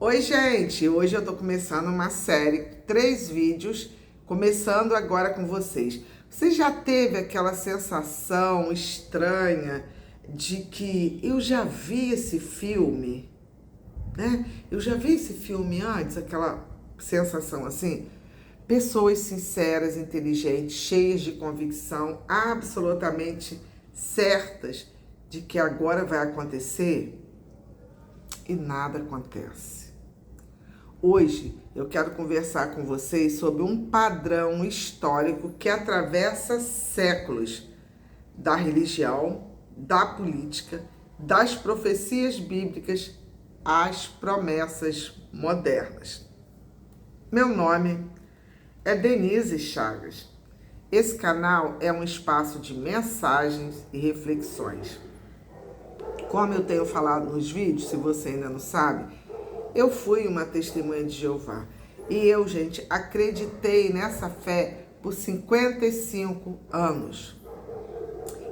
Oi, gente! Hoje eu tô começando uma série, 3 vídeos, começando agora com vocês. Você já teve aquela sensação estranha de que eu já vi esse filme, né? Eu já vi esse filme antes, aquela sensação assim? Pessoas sinceras, inteligentes, cheias de convicção, absolutamente certas de que agora vai acontecer e nada acontece. Hoje eu quero conversar com vocês sobre um padrão histórico que atravessa séculos da religião, da política, das profecias bíblicas às promessas modernas. Meu nome é Denise Chagas. Esse canal é um espaço de mensagens e reflexões. Como eu tenho falado nos vídeos, se você ainda não sabe, eu fui uma testemunha de Jeová. E eu, gente, acreditei nessa fé por 55 anos.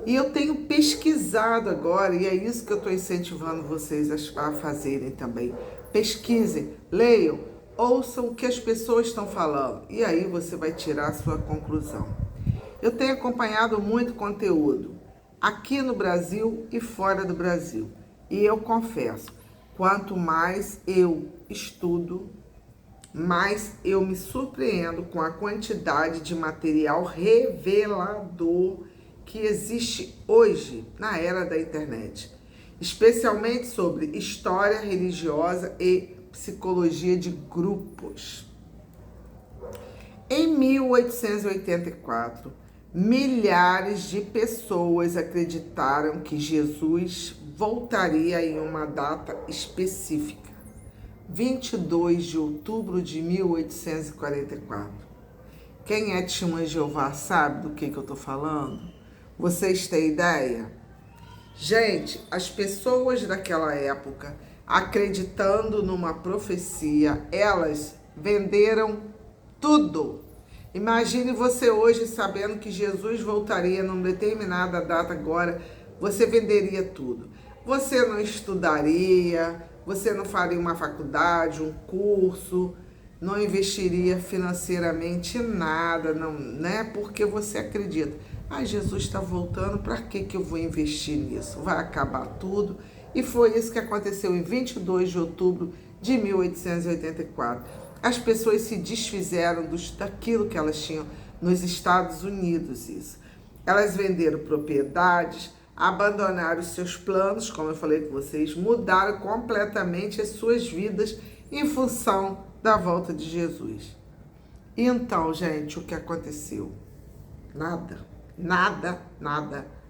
E eu tenho pesquisado agora, e é isso que eu estou incentivando vocês a fazerem também. Pesquisem, leiam, ouçam o que as pessoas estão falando. E aí você vai tirar a sua conclusão. Eu tenho acompanhado muito conteúdo aqui no Brasil e fora do Brasil. E eu confesso, quanto mais eu estudo, mais eu me surpreendo com a quantidade de material revelador que existe hoje na era da internet, especialmente sobre história religiosa e psicologia de grupos. Em 1884, milhares de pessoas acreditaram que Jesus voltaria em uma data específica, 22 de outubro de 1844. Quem é testemunha de Jeová sabe do que eu estou falando? Vocês têm ideia? Gente, as pessoas daquela época, acreditando numa profecia, elas venderam tudo. Imagine você hoje sabendo que Jesus voltaria numa determinada data agora, você venderia tudo. Você não estudaria, você não faria uma faculdade, um curso, não investiria financeiramente em nada, não, né? Porque você acredita. Jesus está voltando, para que eu vou investir nisso? Vai acabar tudo. E foi isso que aconteceu em 22 de outubro de 1884. As pessoas se desfizeram daquilo que elas tinham nos Estados Unidos. Isso. Elas venderam propriedades, abandonaram os seus planos, como eu falei com vocês, mudaram completamente as suas vidas em função da volta de Jesus. E então, gente, o que aconteceu? Nada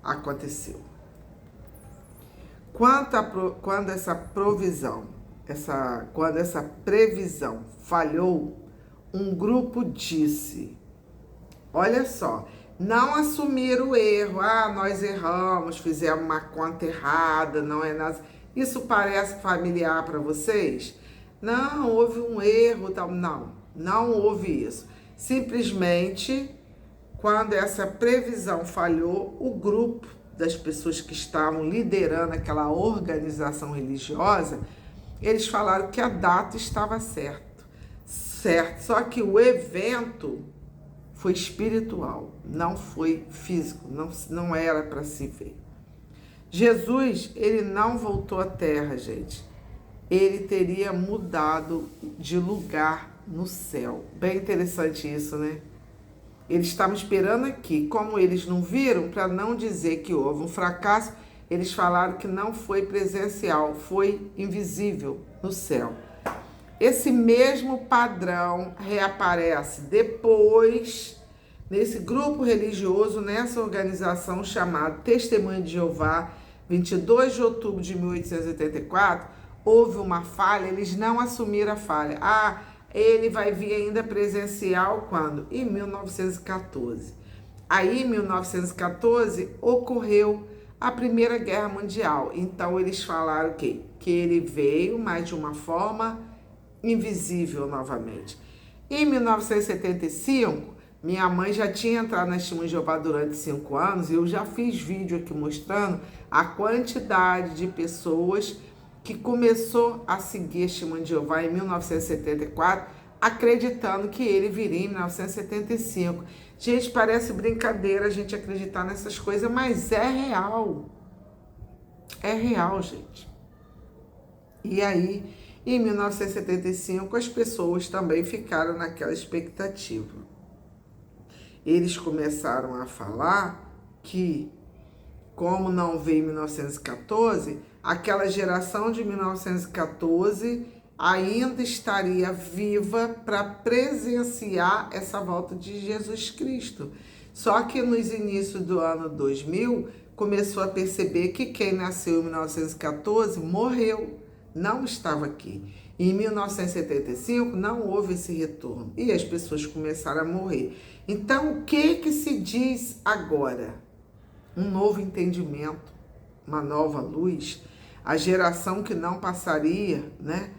aconteceu. Quando essa previsão falhou, um grupo disse, olha só, não assumir o erro, nós erramos, fizemos uma conta errada, não é nada. Isso parece familiar para vocês? Não, houve um erro, tal. Não houve isso. Simplesmente, quando essa previsão falhou, o grupo das pessoas que estavam liderando aquela organização religiosa, eles falaram que a data estava certo. Só que o evento foi espiritual, não foi físico, não era para se ver. Jesus, ele não voltou à terra, gente. Ele teria mudado de lugar no céu. Bem interessante isso, né? Eles estavam esperando aqui. Como eles não viram, para não dizer que houve um fracasso, eles falaram que não foi presencial, foi invisível no céu. Esse mesmo padrão reaparece depois nesse grupo religioso, nessa organização chamada Testemunha de Jeová, 22 de outubro de 1884, houve uma falha, eles não assumiram a falha. Ele vai vir ainda presencial quando? Em 1914. Aí, em 1914, ocorreu a Primeira Guerra Mundial. Então, eles falaram o quê? Que ele veio, mas de uma forma invisível novamente. Em 1975, minha mãe já tinha entrado na Testemunha de Jeová durante 5 anos e eu já fiz vídeo aqui mostrando a quantidade de pessoas que começou a seguir Testemunho de Jeová em 1974, acreditando que ele viria em 1975. Gente, parece brincadeira a gente acreditar nessas coisas, mas é real. É real, gente. E aí, em 1975, as pessoas também ficaram naquela expectativa. Eles começaram a falar que, como não veio em 1914, aquela geração de 1914 ainda estaria viva para presenciar essa volta de Jesus Cristo. Só que nos inícios do ano 2000, começou a perceber que quem nasceu em 1914 morreu, não estava aqui. Em 1975 não houve esse retorno e as pessoas começaram a morrer. Então, o que se diz agora? Um novo entendimento, uma nova luz, a geração que não passaria, né?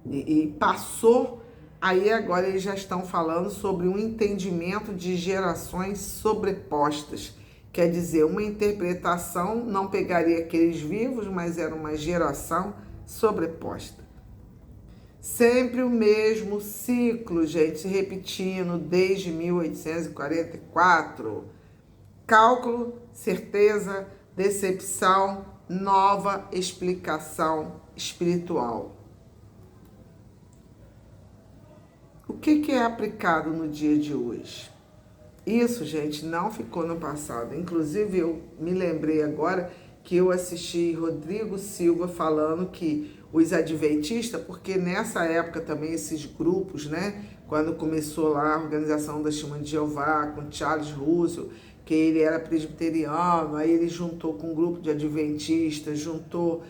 E passou, aí agora eles já estão falando sobre um entendimento de gerações sobrepostas. Quer dizer, uma interpretação não pegaria aqueles vivos, mas era uma geração sobreposta. Sempre o mesmo ciclo, gente, se repetindo desde 1844. Cálculo, certeza, decepção, nova explicação espiritual. O que é aplicado no dia de hoje? Isso, gente, não ficou no passado. Inclusive, eu me lembrei agora que eu assisti Rodrigo Silva falando que os adventistas, porque nessa época também esses grupos, né? Quando começou lá a organização da Testemunho de Jeová, com Charles Russell, que ele era presbiteriano, aí ele juntou com um grupo de adventistas, juntou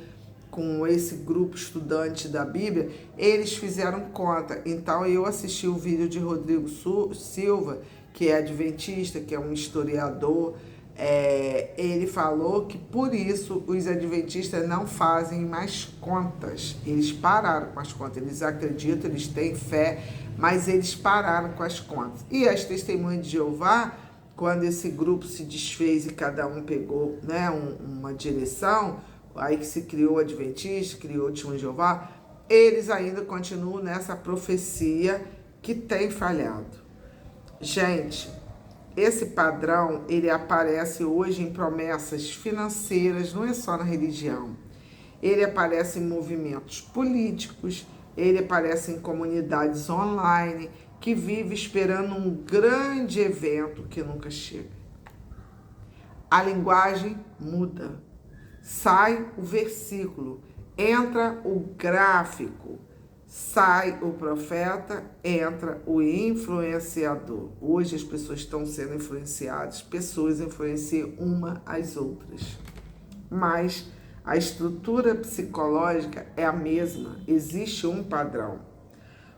com esse grupo estudante da Bíblia, eles fizeram conta. Então eu assisti o vídeo de Rodrigo Silva, que é adventista, que é um historiador, ele falou que por isso os adventistas não fazem mais contas. Eles pararam com as contas, eles acreditam, eles têm fé, mas eles pararam com as contas. E as Testemunhas de Jeová, quando esse grupo se desfez e cada um pegou, né, uma direção, aí que se criou o Adventista, criou o Testemunho de Jeová, eles ainda continuam nessa profecia que tem falhado. Gente, esse padrão, ele aparece hoje em promessas financeiras, não é só na religião. Ele aparece em movimentos políticos, ele aparece em comunidades online, que vive esperando um grande evento que nunca chega. A linguagem muda. Sai o versículo, entra o gráfico, sai o profeta, entra o influenciador. Hoje as pessoas estão sendo influenciadas, pessoas influenciam uma às outras. Mas a estrutura psicológica é a mesma, existe um padrão.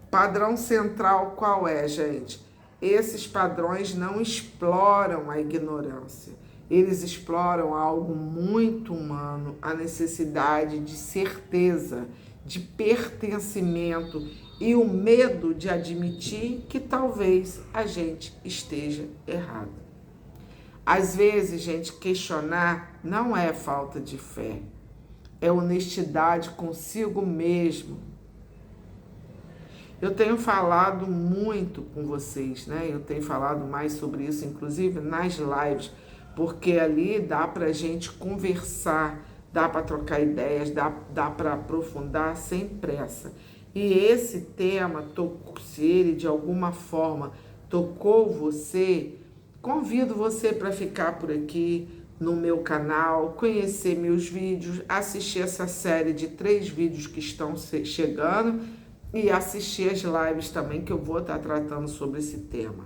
Padrão central qual é, gente? Esses padrões não exploram a ignorância. Eles exploram algo muito humano, a necessidade de certeza, de pertencimento e o medo de admitir que talvez a gente esteja errado. Às vezes, gente, questionar não é falta de fé, é honestidade consigo mesmo. Eu tenho falado muito com vocês, né? Eu tenho falado mais sobre isso, inclusive nas lives, porque ali dá pra gente conversar, dá para trocar ideias, dá para aprofundar sem pressa. E esse tema, se ele de alguma forma tocou você, convido você para ficar por aqui no meu canal, conhecer meus vídeos, assistir essa série de 3 vídeos que estão chegando e assistir as lives também que eu vou estar tratando sobre esse tema.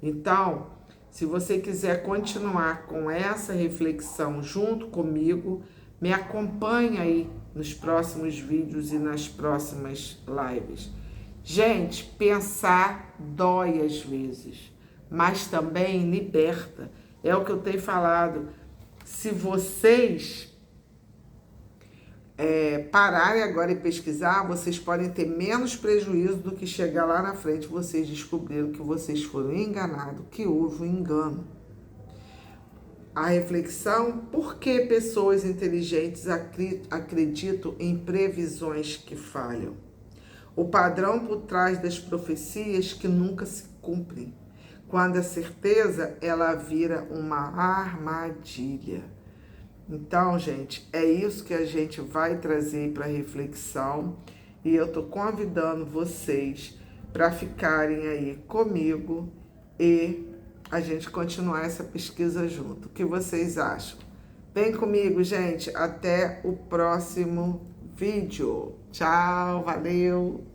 Então, se você quiser continuar com essa reflexão junto comigo, me acompanhe aí nos próximos vídeos e nas próximas lives. Gente, pensar dói às vezes, mas também liberta. É o que eu tenho falado. Se vocês pararem agora e pesquisar, vocês podem ter menos prejuízo do que chegar lá na frente vocês descobriram que vocês foram enganados, que houve um engano. A reflexão: por que pessoas inteligentes acreditam em previsões que falham? O padrão por trás das profecias que nunca se cumprem. Quando a certeza, ela vira uma armadilha. Então, gente, é isso que a gente vai trazer para reflexão. E eu tô convidando vocês para ficarem aí comigo e a gente continuar essa pesquisa junto. O que vocês acham? Vem comigo, gente. Até o próximo vídeo. Tchau, valeu!